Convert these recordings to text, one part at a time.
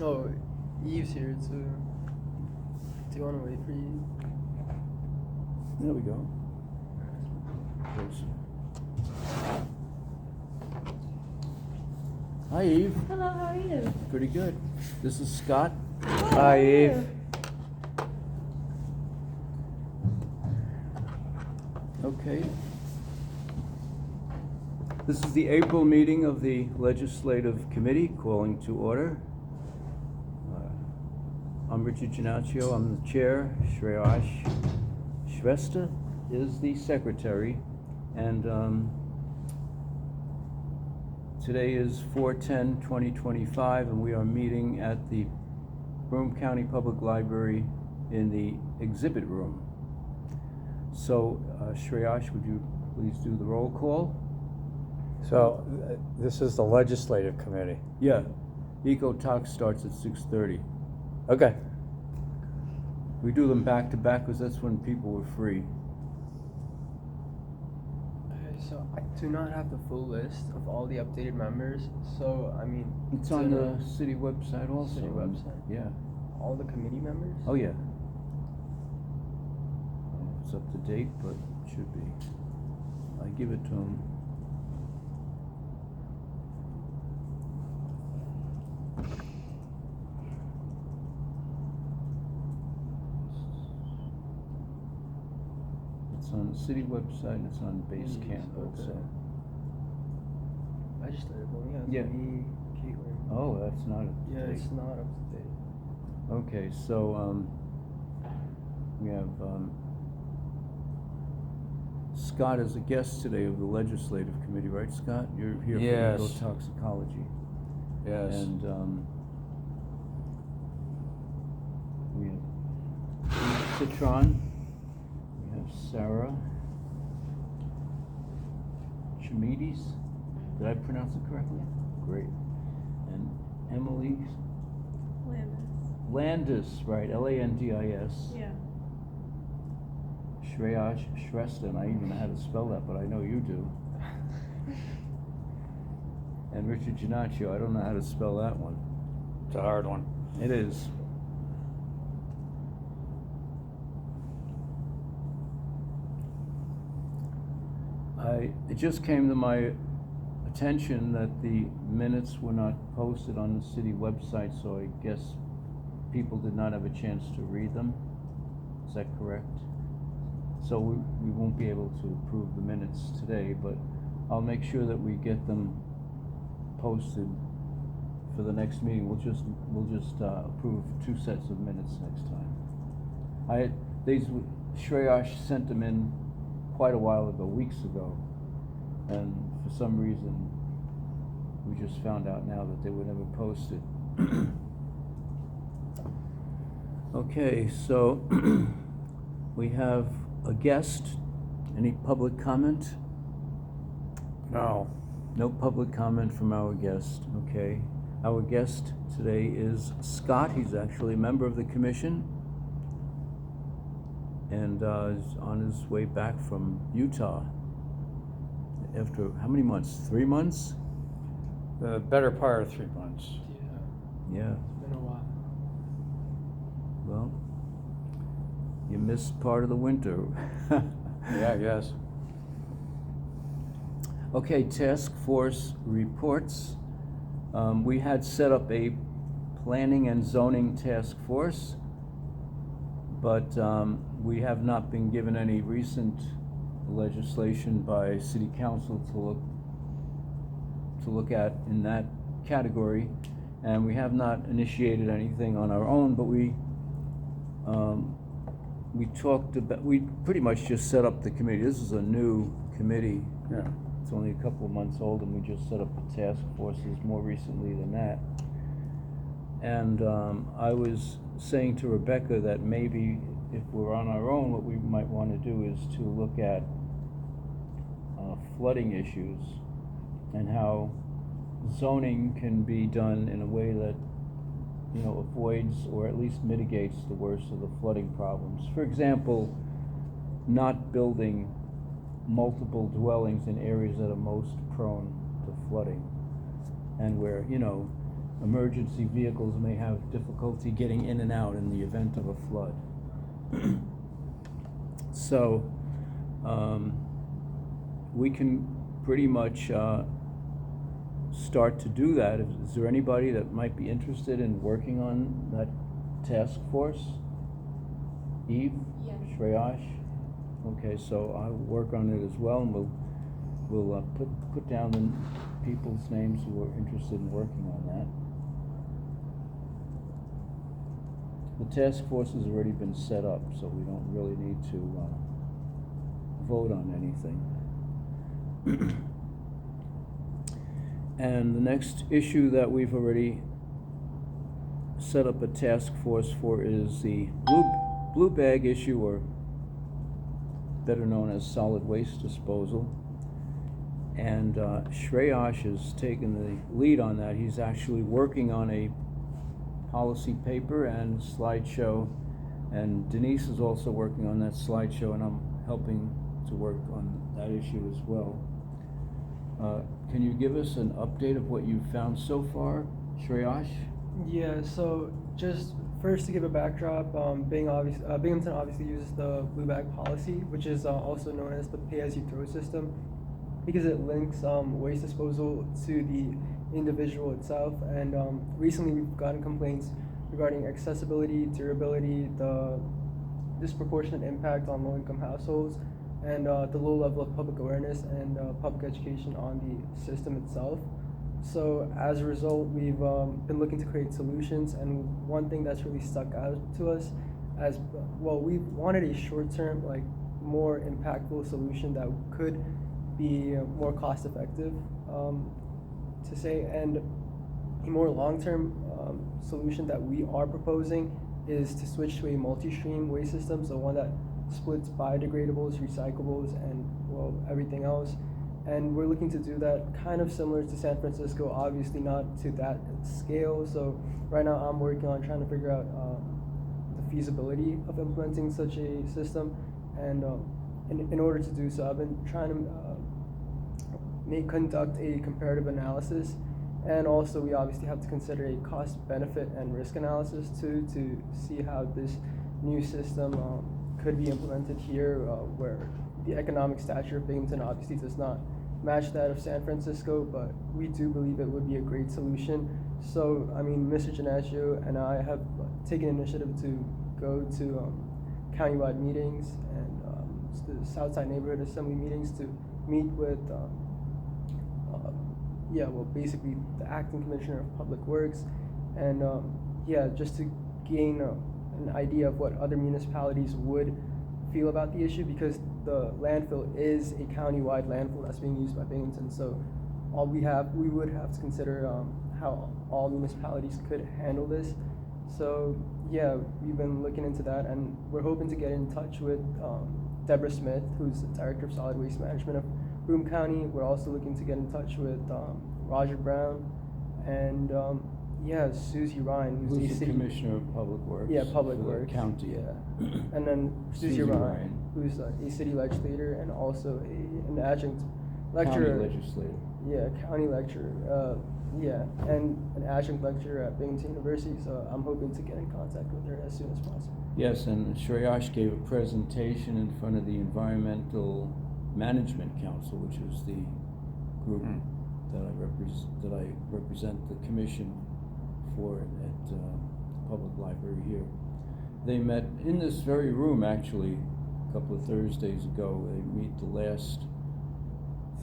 Oh, Eve's here too. Do you want to wait for Eve? There we go. Hi, Eve. Hello, how are you? Pretty good. This is Scott. Hi, Eve. Okay. This is the April meeting of the Legislative Committee, calling to order. I'm Richard Giannaccio, I'm the chair. Shreyash Shrestha is the secretary. And today is 4/10/2025, and we are meeting at the Broome County Public Library in the exhibit room. So, Shreyash, would you please do the roll call? So, this is the Legislative Committee. Yeah, Eco Talk starts at 6:30. Okay. We do them back to back because that's when people were free. Okay, so I do not have the full list of all the updated members. So, I mean, It's on the city website also. City website? Yeah. all the committee members? Oh, yeah. I don't know if it's up to date, but it should be. I give it to them. It's on the city website and it's on Basecamp Okay. also. Legislative, well, Yeah. me, Caitlin. Oh, that's not up to Yeah, date. it's not up to date. Okay, so we have Scott as a guest today of the Legislative Committee, right, Scott? You're here Yes. for ecotoxicology. Yes. And we have Citron, we have Sarah Chimides. Did I pronounce it correctly? Great. And Emily Landis, right, Landis. Yeah. Shreyash Shrestha, and I even know how to spell that, but I know you do. And Richard Giannaccio, I don't know how to spell that one. It's a hard one. It is. It just came to my attention that the minutes were not posted on the city website, so I guess people did not have a chance to read them. Is that correct? So we won't be able to approve the minutes today, but I'll make sure that we get them posted for the next meeting. We'll just approve 2 sets of minutes next time. Shreyash sent them in quite a while ago, weeks ago, and for some reason we just found out now that they were never posted. Okay, so we have a guest. Any public comment? No. No public comment from our guest. Okay. Our guest today is Scott. He's actually a member of the commission and is on his way back from Utah after how many months? 3 months? The better part of 3 months. Yeah, Yeah. it's been a while. Well, you missed part of the winter. Yeah, I guess. Okay, task force reports. We had set up a planning and zoning task force, but we have not been given any recent legislation by city council to look at in that category, and we have not initiated anything on our own, but we pretty much just set up the committee. This is a new committee. Yeah. It's only a couple of months old, and we just set up the task forces more recently than that. And I was saying to Rebecca that maybe if we're on our own, what we might want to do is to look at flooding issues and how zoning can be done in a way that, you know, avoids or at least mitigates the worst of the flooding problems. For example, not building multiple dwellings in areas that are most prone to flooding, and where, you know, emergency vehicles may have difficulty getting in and out in the event of a flood. So, we can pretty much start to do that. Is there anybody that might be interested in working on that task force? Eve? Yes. Shreyash? Okay, so I'll work on it as well, and we'll put down the people's names who are interested in working on that. The task force has already been set up, so we don't really need to vote on anything. And the next issue that we've already set up a task force for is the blue bag issue, or better known as solid waste disposal. And Shreyash has taken the lead on that. He's actually working on a policy paper and slideshow, and Denise is also working on that slideshow, and I'm helping to work on that issue as well. Can you give us an update of what you've found so far, Shreyash? Yeah, so just first to give a backdrop, Binghamton obviously uses the blue bag policy, which is also known as the pay-as-you-throw system, because it links waste disposal to the individual itself. And recently we've gotten complaints regarding accessibility, durability, the disproportionate impact on low-income households, and the low level of public awareness and public education on the system itself. So as a result, we've been looking to create solutions, and one thing that's really stuck out to us as well, we wanted a short-term, like more impactful solution that could be more cost-effective, to say, and a more long-term solution that we are proposing is to switch to a multi-stream waste system, so one that splits biodegradables, recyclables, and well, everything else. And we're looking to do that kind of similar to San Francisco, obviously not to that scale. So right now I'm working on trying to figure out the feasibility of implementing such a system. And in order to do so, I've been trying to conduct a comparative analysis. And also we obviously have to consider a cost, benefit, and risk analysis too, to see how this new system could be implemented here, where the economic stature of Binghamton obviously does not match that of San Francisco, but we do believe it would be a great solution. So, I mean, Mr. Giannaccio and I have taken initiative to go to countywide meetings and the Southside Neighborhood Assembly meetings to meet with, basically the acting commissioner of Public Works, and just to gain an idea of what other municipalities would feel about the issue, because the landfill is a county-wide landfill that's being used by Binghamton. So we would have to consider how all municipalities could handle this. So yeah, we've been looking into that, and we're hoping to get in touch with Deborah Smith, who's the Director of Solid Waste Management of Broome County. We're also looking to get in touch with Roger Brown and Susie Ryan, who's the Commissioner of Public Works. Yeah, Public for the Works. county. Yeah. And then Susie Ryan, who's a city legislator and also an adjunct lecturer. County legislator. Yeah, county lecturer. And an adjunct lecturer at Binghamton University. So I'm hoping to get in contact with her as soon as possible. Yes, and Shreyash gave a presentation in front of the Environmental Management Council, which is the group that I represent the commission for at the public library here. They met in this very room actually a couple of Thursdays ago. They meet the last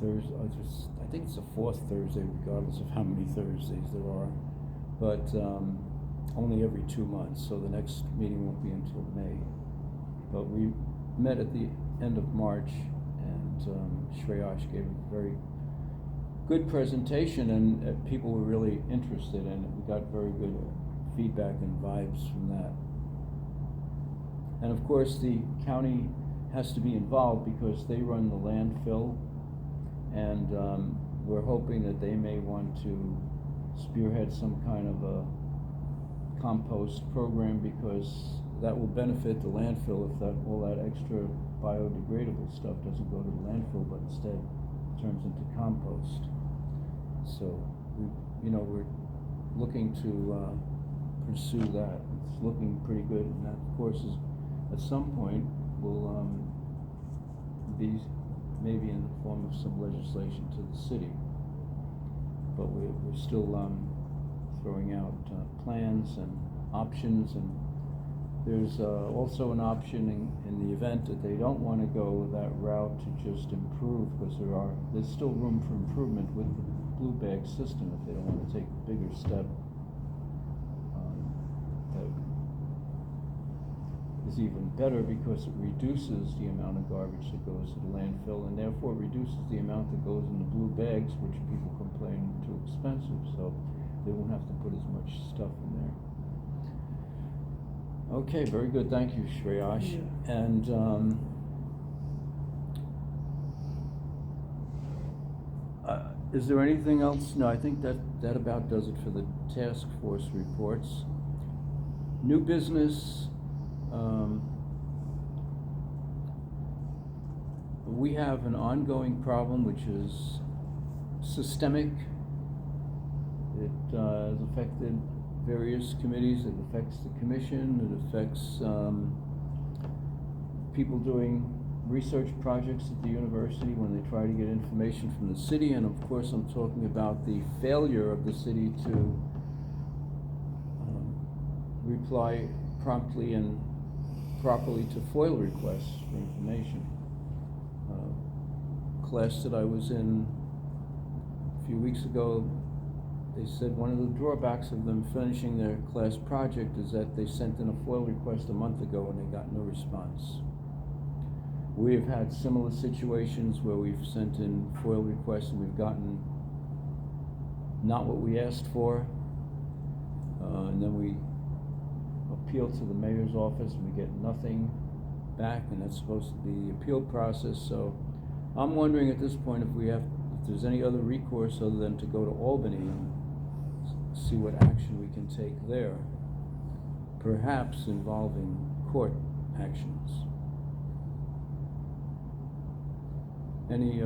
Thursday, I think it's the fourth Thursday, regardless of how many Thursdays there are, but only every 2 months, so the next meeting won't be until May. But we met at the end of March, and Shreyash gave a very good presentation, and people were really interested, and we got very good feedback and vibes from that. And of course the county has to be involved because they run the landfill, and we're hoping that they may want to spearhead some kind of a compost program, because that will benefit the landfill if all that extra biodegradable stuff doesn't go to the landfill but instead turns into compost. So we're looking to pursue that. It's looking pretty good, and that, of course, is at some point will be maybe in the form of some legislation to the city. But we're still throwing out plans and options, and there's also an option in the event that they don't want to go that route to just improve, because there's still room for improvement with the blue bag system if they don't want to take a bigger step. That is even better because it reduces the amount of garbage that goes to the landfill, and therefore reduces the amount that goes in the blue bags, which people complain are too expensive, so they won't have to put as much stuff in there. Okay, very good. Thank you, Shreyash. Yeah. And is there anything else? No, I think that about does it for the task force reports. New business. We have an ongoing problem which is systemic. It has affected various committees. It affects the commission. It affects people doing research projects at the university when they try to get information from the city. And of course, I'm talking about the failure of the city to reply promptly and properly to FOIL requests for information. Class that I was in a few weeks ago, they said one of the drawbacks of them finishing their class project is that they sent in a FOIL request a month ago and they got no response. We have had similar situations where we've sent in FOIL requests and we've gotten not what we asked for, and then we appeal to the mayor's office and we get nothing back, and that's supposed to be the appeal process. So I'm wondering at this point if there's any other recourse other than to go to Albany and see what action we can take there, perhaps involving court actions. Any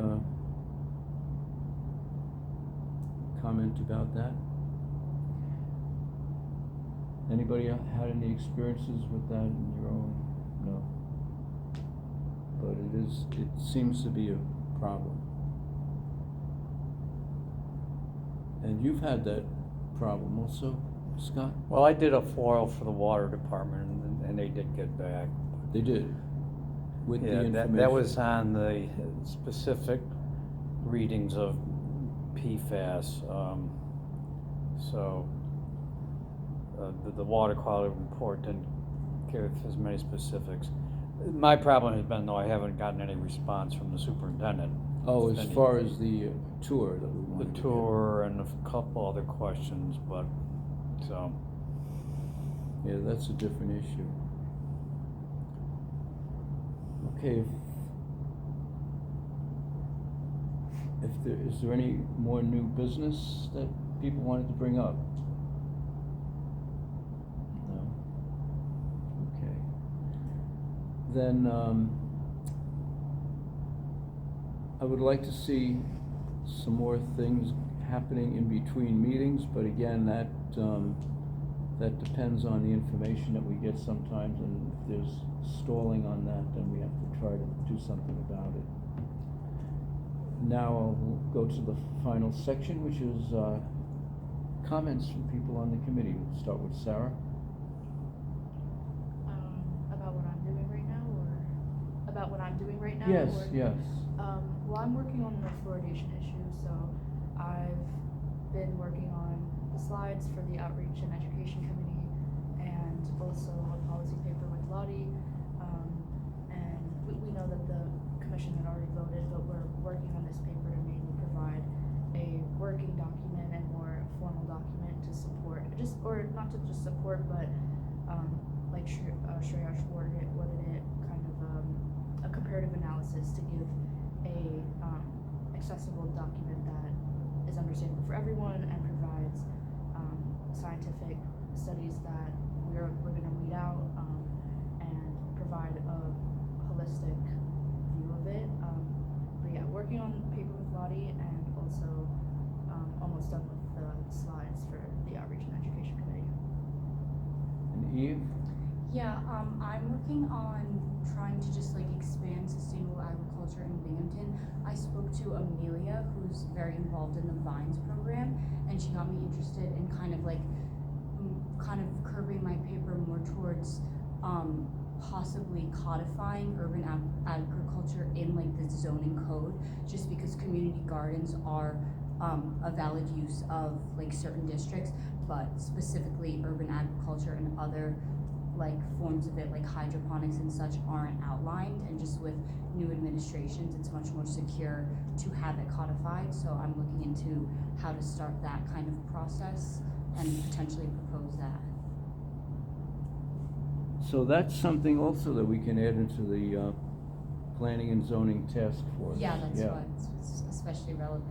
comment about that? Anybody had any experiences with that in your own? No. But it seems to be a problem. And you've had that problem also, Scott? Well, I did a FOIL for the water department, and they did get back. They did? With the information? That was on the specific readings of PFAS. The water quality report didn't give as many specifics. My problem has been, though, I haven't gotten any response from the superintendent. Oh, as far as the tour that we wanted. The tour and a couple other questions, but so. Yeah, that's a different issue. Okay. Is there any more new business that people wanted to bring up? No. Okay. Then I would like to see some more things happening in between meetings, but again, that depends on the information that we get sometimes, and if there's stalling on that, then we have to try to do something about it. Now I'll go to the final section, which is comments from people on the committee. We'll start with Sarah. About what I'm doing right now, or about what I'm doing right now? Yes, or, yes. Well, I'm working on the fluoridation issue, so I've been working on the slides for the Outreach and Education Committee, and also a policy paper with Lottie. And we know that the commission had already voted, but we're working on this paper to mainly provide a working document and more formal document to support, or not to just support, but like Shreyash worded it, kind of a comparative analysis to give a accessible document that is understandable for everyone and provides scientific studies that we're going to read out and provide a holistic view of it. But yeah, working on paper with Lottie, and also almost done with the slides for the Outreach and Education Committee. And Eve? Yeah, I'm working on trying to just like expand sustainable agriculture in Binghamton. I spoke to Amelia, who's very involved in the Vines program, and she got me interested in kind of curving my paper more towards possibly codifying urban agriculture in like the zoning code, just because community gardens are a valid use of like certain districts, but specifically urban agriculture and other like forms of it, like hydroponics and such, aren't outlined, and just with new administrations it's much more secure to have it codified. So I'm looking into how to start that kind of process and potentially propose that. So that's something also that we can add into the planning and zoning task force. Yeah, that's what's especially relevant.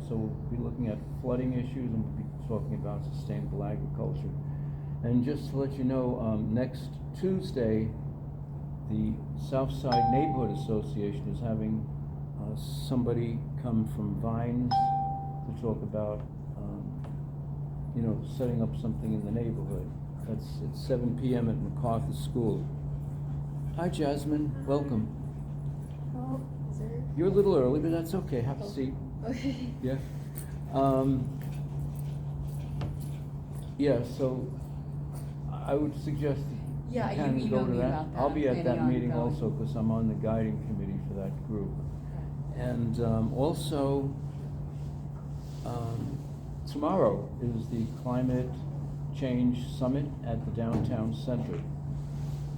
So we'll be looking at flooding issues, and we'll be talking about sustainable agriculture. And just to let you know, next Tuesday, the Southside Neighborhood Association is having somebody come from Vines to talk about, setting up something in the neighborhood. It's 7 p.m. at MacArthur School. Hi, Jasmine. Hi. Welcome. Oh, is there? You're a little early, but that's okay. Have a seat. Okay. Yeah. Yeah, so I would suggest that Yeah, you you can go emailed to me that. about that. I'll be at I'm that planning on meeting going. also, because I'm on the guiding committee for that group. And also, tomorrow is the Climate Change Summit at the Downtown Center.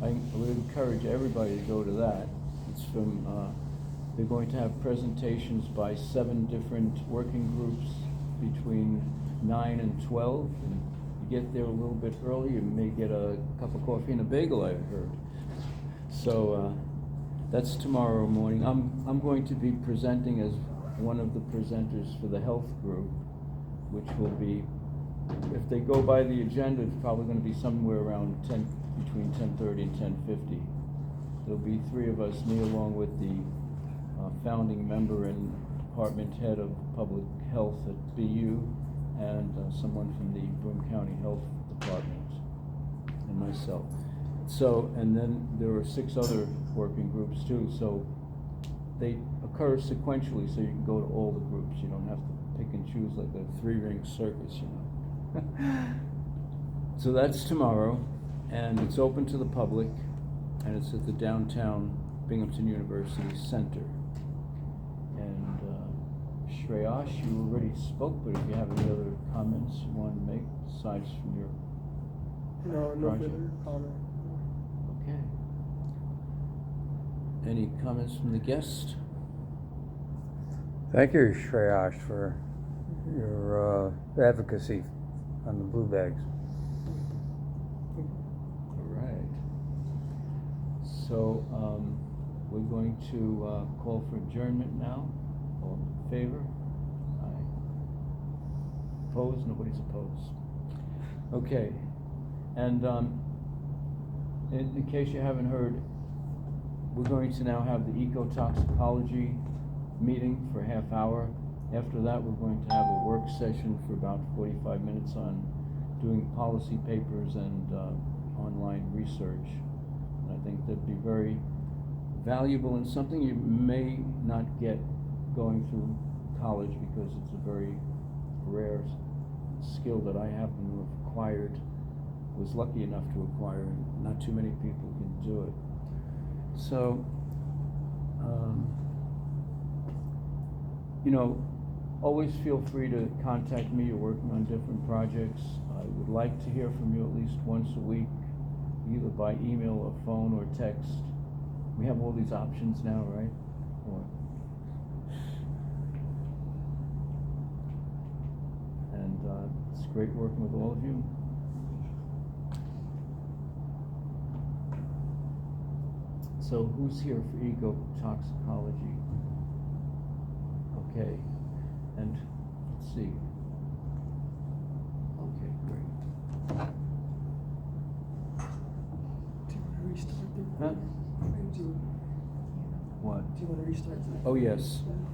I would encourage everybody to go to that. It's from, they're going to have presentations by 7 different working groups between 9 and 12. And you get there a little bit early, you may get a cup of coffee and a bagel, I've heard. So that's tomorrow morning. I'm going to be presenting as one of the presenters for the health group, which will be, if they go by the agenda, it's probably going to be somewhere around between 10:30 and 10:50. There'll be 3 of us, me along with the founding member and department head of public health at BU, and someone from the Broome County Health Department, and myself. So, and then there are 6 other working groups too, so they occur sequentially, so you can go to all the groups. You don't have to pick and choose like a 3-ring circus, So that's tomorrow, and it's open to the public, and it's at the downtown Binghamton University Center. And Shreyash, you already spoke, but if you have any other comments you want to make besides from your No project? further comment. Okay. Any comments from the guest? Thank you, Shreyash, for your advocacy on the blue bags. All right. So we're going to call for adjournment now. All in favor? Aye. Opposed? Nobody's opposed. Okay. And in case you haven't heard, we're going to now have the ecotoxicology meeting for a half hour. After that, we're going to have a work session for about 45 minutes on doing policy papers and online research. And I think that'd be very valuable and something you may not get going through college, because it's a very rare skill that I happen to have acquired, was lucky enough to acquire, and not too many people can do it. So, always feel free to contact me. You're working on different projects. I would like to hear from you at least once a week, either by email or phone or text. We have all these options now, right? And it's great working with all of you. So who's here for ecotoxicology? Okay, and let's see. Okay, great. Do you want to restart the Huh? recording? What? Do you want to restart the Oh, yes. recording?